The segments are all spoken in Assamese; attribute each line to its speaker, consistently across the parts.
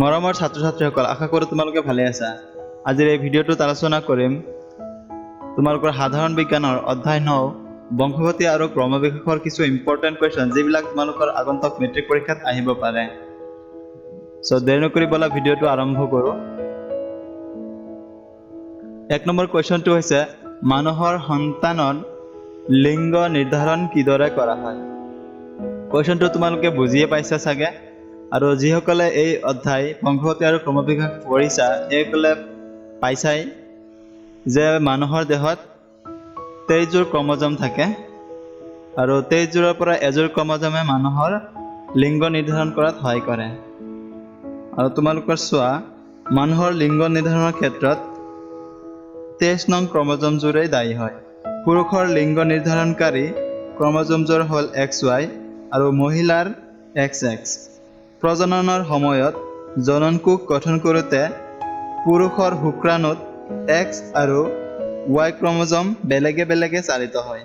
Speaker 1: মৰমৰ ছাত্ৰ-ছাত্ৰীসকল, আশা কৰোঁ তোমালোকে ভালে আছা। আজিৰ এই ভিডিঅ'টোত আলোচনা কৰিম তোমালোকৰ সাধাৰণ বিজ্ঞানৰ অধ্যায় 9 বংশগতি আৰু ক্ৰমবিকাশৰ কিছু ইম্পৰ্টেণ্ট কুৱেশ্যন যিবিলাক তোমালোকৰ আগন্তুক মেট্ৰিক পৰীক্ষাত আহিব পাৰে। দেৰি নকৰি বলা ভিডিঅ'টো আৰম্ভ কৰোঁ। 1 নম্বৰ কুৱেশ্যনটো হৈছে মানুহৰ সন্তানৰ লিংগ নিৰ্ধাৰণ কিদৰে কৰা হয়। কুৱেশ্যনটো তোমালোকে বুজিয়ে পাইছা চাগে। আৰু যিসকলে এই অধ্যায় বংশগতি আৰু ক্ৰমবিকাশ পঢ়িছা সেইসকলে পাইছাই যে মানুহৰ দেহত 23যোৰ ক্ৰমজম থাকে আৰু 23যোৰৰ পৰা এযোৰ ক্ৰমজমে মানুহৰ লিংগ নিৰ্ধাৰণ কৰাত সহায় কৰে। আৰু তোমালোকৰ চোৱা, মানুহৰ লিংগ নিৰ্ধাৰণৰ ক্ষেত্ৰত 23 নং ক্ৰমজমযোৰেই দায়ী হয়। পুৰুষৰ লিংগ নিৰ্ধাৰণকাৰী ক্ৰমজমযোৰ হ'ল XY আৰু মহিলাৰ XX। প্ৰজননৰ সময়ত জননকোষ গঠন কৰোঁতে পুৰুষৰ শুক্ৰাণুত X আৰু Y ক্ৰমজম বেলেগে বেলেগে চালিত হয়।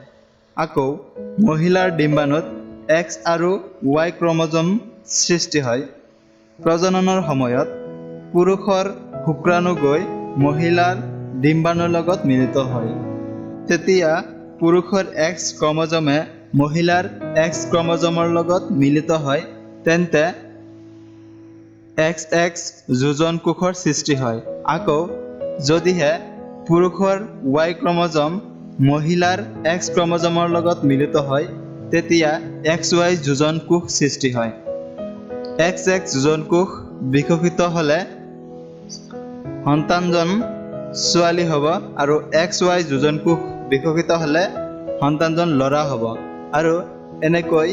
Speaker 1: আকৌ মহিলাৰ ডিম্বাণুত X আৰু Y ক্ৰমজম সৃষ্টি হয়। প্ৰজননৰ সময়ত পুৰুষৰ শুক্ৰাণু গৈ মহিলাৰ ডিম্বাণুৰ লগত মিলিত হয়। তেতিয়া পুৰুষৰ X ক্ৰমজমে মহিলাৰ X ক্ৰমজমৰ লগত মিলিত হয়, তেন্তে XX যোজন কোষৰ সৃষ্টি হয়। আকৌ যদিহে পুৰুষৰ Y ক্ৰমজম মহিলাৰ X ক্ৰমজমৰ লগত মিলিত হয়, তেতিয়া XY যোজন কোষ সৃষ্টি হয়। XX যোজন কোষ বিকশিত হ'লে সন্তানজন ছোৱালী হ'ব আৰু XY যোজন কোষ বিকশিত হ'লে সন্তানজন ল'ৰা হ'ব। আৰু এনেকৈ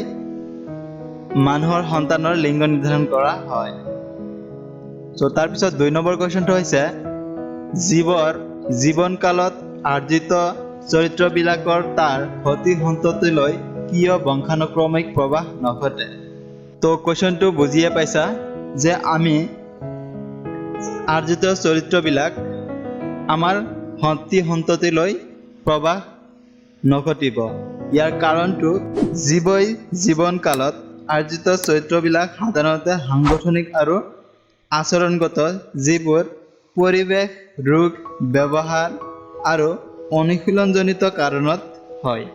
Speaker 1: মানুহৰ সন্তানৰ লিংগ নিৰ্ধাৰণ কৰা হয়। তাৰপিছত 2 নম্বৰ কুৱেশ্যনটো হৈছে জীৱৰ জীৱনকালত আৰ্জিত চৰিত্ৰবিলাকৰ তাৰ সতি সন্ততিলৈ কিয় বংশানুক্ৰমিক প্ৰৱাহ নঘটে। কুৱেশ্যনটো বুজিয়ে পাইছা যে আমি আৰ্জিত চৰিত্ৰবিলাক আমাৰ সতি সন্ততিলৈ প্ৰৱাহ নঘটিব। ইয়াৰ কাৰণটো জীৱই জীৱনকালত আৰ্জিত চৰিত্ৰবিলাক সাধাৰণতে সাংগঠনিক আৰু আচৰণগত, যিবোৰ পৰিৱেশ, ৰোগ, ব্যৱহাৰ আৰু অনুশীলনজনিত কাৰণত হয়।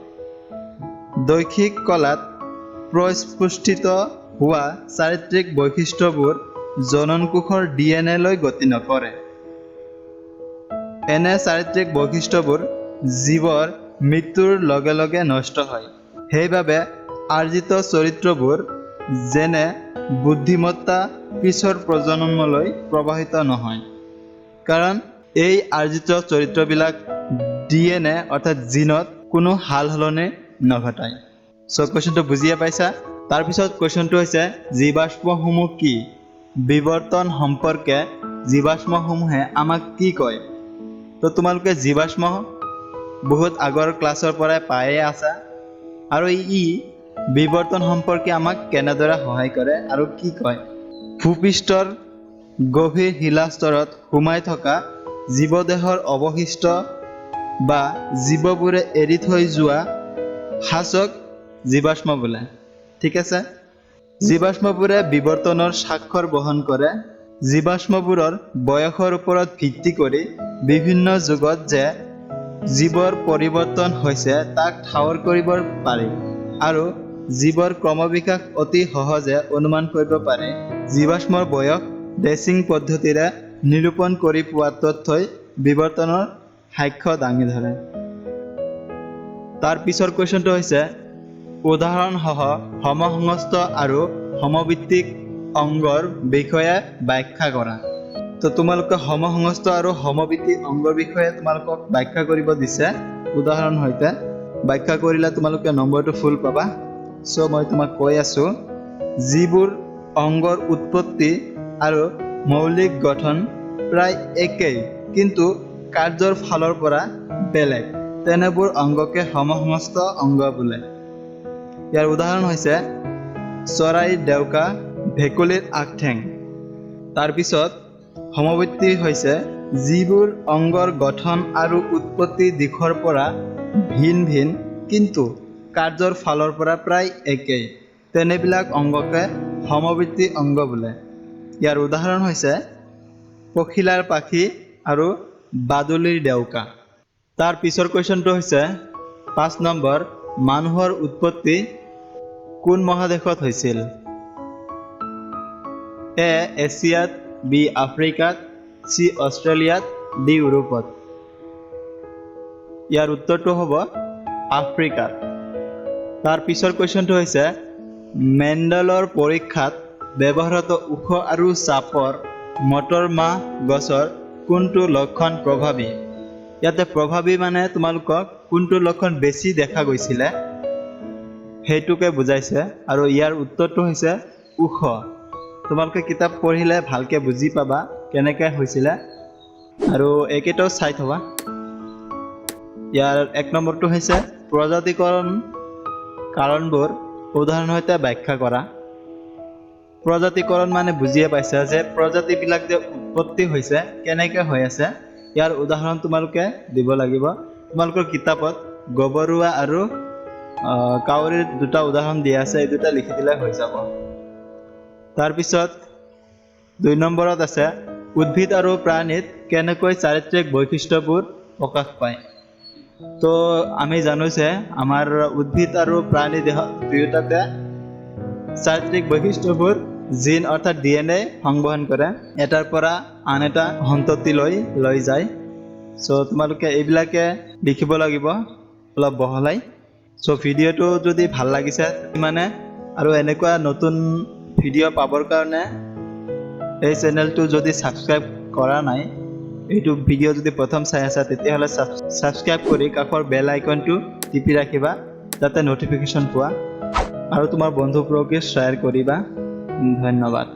Speaker 1: দৈহিক কলাত পৰিস্ফুটিত হোৱা চাৰিত্ৰিক বৈশিষ্ট্যবোৰ জননকোষৰ DNA লৈ গতি নকৰে। এনে চাৰিত্ৰিক বৈশিষ্ট্যবোৰ জীৱৰ মৃত্যুৰ লগে লগে নষ্ট হয়। সেইবাবে আৰ্জিত চৰিত্ৰবোৰ যেনে বুদ্ধিমত্তা পিছৰ প্ৰজন্মলৈ প্ৰৱাহিত নহয়, কাৰণ এই আৰ্জিত চৰিত্ৰবিলাক DNA অৰ্থাৎ জিনত কোনো সাল সলনি নঘটায়। কুৱেশ্যনটো বুজিয়ে পাইছা। তাৰপিছত কুৱেশ্যনটো হৈছে জীৱাশ্মসমূহ কি? বিৱৰ্তন সম্পৰ্কে জীৱাশ্মসমূহে আমাক কি কয়? তোমালোকে জীৱাশ্ম বহুত আগৰ ক্লাছৰ পৰাই পায়ে আছা। আৰু ই বিৱৰ্তন সম্পৰ্কে আমাক কেনেদৰে সহায় কৰে আৰু কি কয়? ভূপৃষ্ঠৰ গভীৰ শিলাস্তৰত সোমাই থকা জীৱদেহৰ অৱশিষ্ট বা জীৱবোৰে এৰি থৈ যোৱা সাঁচক জীৱাশ্ম বোলে। ঠিক আছে। জীৱাশ্মবোৰে বিৱৰ্তনৰ স্বাক্ষৰ বহন কৰে। জীৱাশ্মবোৰৰ বয়সৰ ওপৰত ভিত্তি কৰি বিভিন্ন যুগত যে জীৱৰ পৰিৱৰ্তন হৈছে তাক ঠাৱৰ কৰিব পাৰি আৰু জীৱৰ ক্ৰমবিকাশ অতি সহজে অনুমান কৰিব পাৰি। জীৱাশ্মৰ বয়স ডেচিং পদ্ধতিৰে নিৰূপণ কৰি পোৱা তথ্যই বিৱৰ্তনৰ সাক্ষ্য দাঙি ধৰে। তাৰ পিছৰ কুৱেশ্যনটো হৈছে উদাহৰণসহ সমসংস্থ আৰু সমভিত্তিক অংগৰ বিষয়ে ব্যাখ্যা কৰা। তোমালোকে সমসংস্থ আৰু সমভিত্তিক অংগৰ বিষয়ে তোমালোকক ব্যাখ্যা কৰিব দিছে উদাহৰণ সৈতে। ব্যাখ্যা কৰিলে তোমালোকে নম্বৰটো ফুল পাবা। মই তোমাক কৈ আছোঁ, যিবোৰ অংগৰ উৎপত্তি আৰু মৌলিক গঠন প্ৰায় একেই কিন্তু কাৰ্যৰ ফালৰ পৰা বেলেগ, তেনেবোৰ অংগকে সমসংস্থ অংগ বোলে। ইয়াৰ উদাহৰণ হৈছে চৰাইৰ ডেউকা, ভেকুলীৰ আগঠেং। তাৰপিছত সমভিত্তি হৈছে যিবোৰ অংগৰ গঠন আৰু উৎপত্তি দিশৰ পৰা ভিন ভিন কিন্তু কাৰ্যৰ ফালৰ পৰা প্ৰায় একেই, তেনেবিলাক অংগকে সমভিত্তি অংগ বোলে। ইয়াৰ উদাহৰণ হৈছে পখিলাৰ পাখি আৰু বাদুলিৰ ডেউকা। তাৰ পিছৰ কুৱেশ্যনটো হৈছে 5 নম্বৰ, মানুহৰ উৎপত্তি কোন মহাদেশত হৈছিল? এ এছিয়াত, বি আফ্ৰিকাত, চি অষ্ট্ৰেলিয়াত, ডি ইউৰোপত। ইয়াৰ উত্তৰটো হ'ব আফ্ৰিকাত। তাৰ পিছৰ কুৱেশ্যনটো হৈছে মেণ্ডেলৰ পৰীক্ষাত ব্যৱহৃত ওখ আৰু চাপৰ মটৰ মাহ গছৰ কোনটো লক্ষণ প্ৰভাৱী? ইয়াতে প্ৰভাৱী মানে তোমালোকক কোনটো লক্ষণ বেছি দেখা গৈছিলে সেইটোকে বুজাইছে, আৰু ইয়াৰ উত্তৰটো হৈছে ওখ। তোমালোকে কিতাপ পঢ়িলে ভালকৈ বুজি পাবা কেনেকৈ হৈছিলে, আৰু এইকেইটাও চাই থবা। ইয়াৰ 1 নম্বৰটো হৈছে প্ৰজাতিকৰণ কাৰণবোৰ উদাহৰণৰ সৈতে ব্যাখ্যা কৰা। প্ৰজাতিকৰণ মানে বুজিয়ে পাইছা যে প্ৰজাতিবিলাক যে উৎপত্তি হৈছে কেনেকৈ হৈ আছে, ইয়াৰ উদাহৰণ তোমালোকে দিব লাগিব। তোমালোকৰ কিতাপত গবৰুৱা আৰু কাউৰীৰ 2টা উদাহৰণ দিয়া আছে, এই 2টা লিখি দিলে হৈ যাব। তাৰপিছত 2 নম্বৰত আছে উদ্ভিদ আৰু প্ৰাণীত কেনেকৈ চাৰিত্ৰিক বৈশিষ্ট্যবোৰ প্ৰকাশ পায়। তো আমি জানো যে আমাৰ উদ্ভিদ আৰু প্ৰাণী দেহ দুয়োটাতে চাৰিত্ৰিক বৈশিষ্ট্যবোৰ জিন অৰ্থাৎ DNA সংবহন কৰে, এটাৰ পৰা আন এটা সন্ততিলৈ লৈ যায়। চ' তোমালোকে এইবিলাকে লিখিব লাগিব অলপ বহলাই। চ' ভিডিঅ'টো যদি ভাল লাগিছে মানে, আৰু এনেকুৱা নতুন ভিডিঅ' পাবৰ কাৰণে এই চেনেলটো যদি ছাবস্ক্ৰাইব কৰা নাই, এইটো ভিডিঅ' যদি প্ৰথম চাই আছা তেতিয়াহ'লে ছাবস্ক্ৰাইব কৰি কাষৰ বেল আইকনটো টিপি ৰাখিবা যাতে নটিফিকেশ্যন পোৱা, আৰু তোমাৰ বন্ধুবোৰকে শ্বেয়াৰ কৰিবা। ধন্যবাদ।